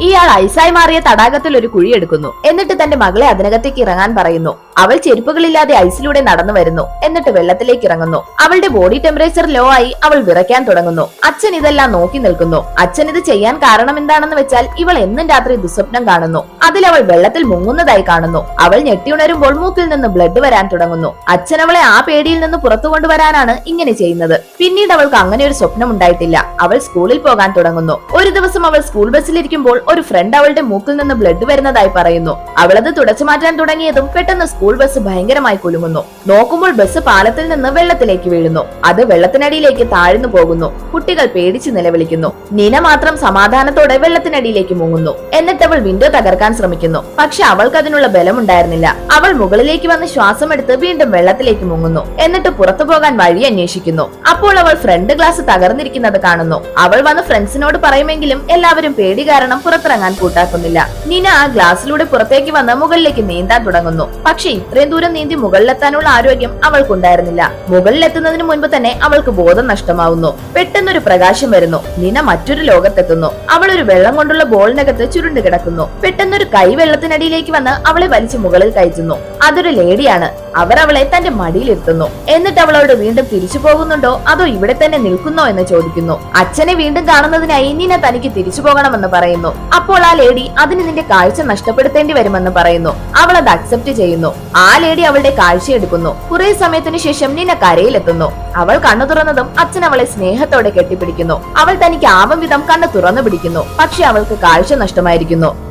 ഇയാൾ ഐസായി മാറിയ തടാകത്തിൽ ഒരു കുഴിയെടുക്കുന്നു. എന്നിട്ട് തന്റെ മകളെ അതിനകത്തേക്ക് ഇറങ്ങാൻ പറയുന്നു. അവൾ ചെരുപ്പുകളില്ലാതെ ഐസിലൂടെ നടന്നു വരുന്നു. എന്നിട്ട് വെള്ളത്തിലേക്ക് ഇറങ്ങുന്നു. അവളുടെ ബോഡി ടെമ്പറേച്ചർ ലോ ആയി അവൾ വിറയ്ക്കാൻ തുടങ്ങുന്നു. അച്ഛൻ ഇതെല്ലാം നോക്കി നിൽക്കുന്നു. അച്ഛൻ ഇത് ചെയ്യാൻ കാരണം എന്താണെന്ന് വെച്ചാൽ ഇവൾ എന്നും രാത്രി ദുസ്വപ്നം കാണുന്നു. അതിൽ അവൾ വെള്ളത്തിൽ മുങ്ങുന്നതായി കാണുന്നു. അവൾ ഞെട്ടിയുണരുമ്പോൾ മൂക്കിൽ നിന്ന് ബ്ലഡ് വരാൻ തുടങ്ങുന്നു. അച്ഛൻ അവളെ ആ പേടിയിൽ നിന്ന് പുറത്തു കൊണ്ടുവരാനാണ് ഇങ്ങനെ ചെയ്യുന്നത്. പിന്നീട് അവൾക്ക് അങ്ങനെ ഒരു സ്വപ്നം ഉണ്ടായിട്ടില്ല. അവൾ സ്കൂളിൽ പോകാൻ തുടങ്ങുന്നു. ഒരു ദിവസം അവൾ സ്കൂൾ ബസ്സിലിരിക്കുമ്പോൾ ഒരു ഫ്രണ്ട് അവളുടെ മൂക്കിൽ നിന്ന് ബ്ലഡ് വരുന്നതായി പറയുന്നു. അവളത് തുടച്ചു മാറ്റാൻ തുടങ്ങിയതും പെട്ടെന്ന് സ്കൂൾ ബസ് ഭയങ്കരമായി കുലുങ്ങുന്നു. നോക്കുമ്പോൾ ബസ് പാലത്തിൽ നിന്ന് വെള്ളത്തിലേക്ക് വീഴുന്നു. അത് വെള്ളത്തിനടിയിലേക്ക് താഴ്ന്നു പോകുന്നു. കുട്ടികൾ പേടിച്ച് നിലവിളിക്കുന്നു. നീന മാത്രം സമാധാനത്തോടെ വെള്ളത്തിനടിയിലേക്ക് മുങ്ങുന്നു. എന്നിട്ട് അവൾ വിൻഡോ തകർക്കാൻ ശ്രമിക്കുന്നു. പക്ഷെ അവൾക്ക് അതിനുള്ള ബലമുണ്ടായിരുന്നില്ല. അവൾ മുകളിലേക്ക് വന്ന് ശ്വാസമെടുത്ത് വീണ്ടും വെള്ളത്തിലേക്ക് മുങ്ങുന്നു. എന്നിട്ട് പുറത്തു പോകാൻ വഴി അന്വേഷിക്കുന്നു. അപ്പോൾ അവൾ ഫ്രണ്ട് ഗ്ലാസ് തകർന്നിരിക്കുന്നത് കാണുന്നു. അവൾ വന്ന് ഫ്രണ്ട്സിനോട് പറയുമെങ്കിലും എല്ലാവരും പേടി കാരണം പുറത്തിറങ്ങാൻ കൂട്ടാക്കുന്നില്ല. നീന ആ ഗ്ലാസ്സിലൂടെ പുറത്തേക്ക് വന്ന് മുകളിലേക്ക് നീന്താൻ തുടങ്ങുന്നു. പക്ഷെ ഇത്രയും ദൂരം നീന്തി മുകളിലെത്താനുള്ള ആരോഗ്യം അവൾക്കുണ്ടായിരുന്നില്ല. മുകളിലെത്തുന്നതിന് മുൻപ് തന്നെ അവൾക്ക് ബോധം നഷ്ടമാവുന്നു. പെട്ടെന്നൊരു പ്രകാശം വരുന്നു. നീന മറ്റൊരു ലോകത്തെത്തുന്നു. അവൾ ഒരു വെള്ളം കൊണ്ടുള്ള ബോളിനകത്ത് ചുരുണ്ടു കിടക്കുന്നു. പെട്ടെന്നൊരു കൈ വെള്ളത്തിനടിയിലേക്ക് വന്ന് അവളെ വലിച്ചു മുകളിൽ കയറ്റുന്നു. അതൊരു ലേഡിയാണ്. അവർ അവളെ തന്റെ മടിയിലിരുത്തുന്നു. എന്നിട്ട് അവളോട് വീണ്ടും തിരിച്ചു പോകുന്നുണ്ടോ അതോ ഇവിടെ തന്നെ നിൽക്കുന്നോ എന്ന് ചോദിക്കുന്നു. അച്ഛനെ വീണ്ടും കാണുന്നതിനായി നീന തനിക്ക് തിരിച്ചു പോകണമെന്ന് പറയുന്നു. അപ്പോൾ ആ ലേഡി അതിന് നിന്റെ കാഴ്ച നഷ്ടപ്പെടുത്തേണ്ടി വരുമെന്ന് പറയുന്നു. അവൾ അത് അക്സെപ്റ്റ് ചെയ്യുന്നു. ആ ലേഡി അവളുടെ കാഴ്ച എടുക്കുന്നു. കുറെ സമയത്തിന് ശേഷം നീന കരയിലെത്തുന്നു. അവൾ കണ്ണു തുറന്നതും അച്ഛൻ അവളെ സ്നേഹത്തോടെ കെട്ടിപ്പിടിക്കുന്നു. അവൾ തനിക്ക് ആവും വിധം കണ്ണ് തുറന്നു പിടിക്കുന്നു. പക്ഷെ അവൾക്ക് കാഴ്ച നഷ്ടമായിരിക്കുന്നു.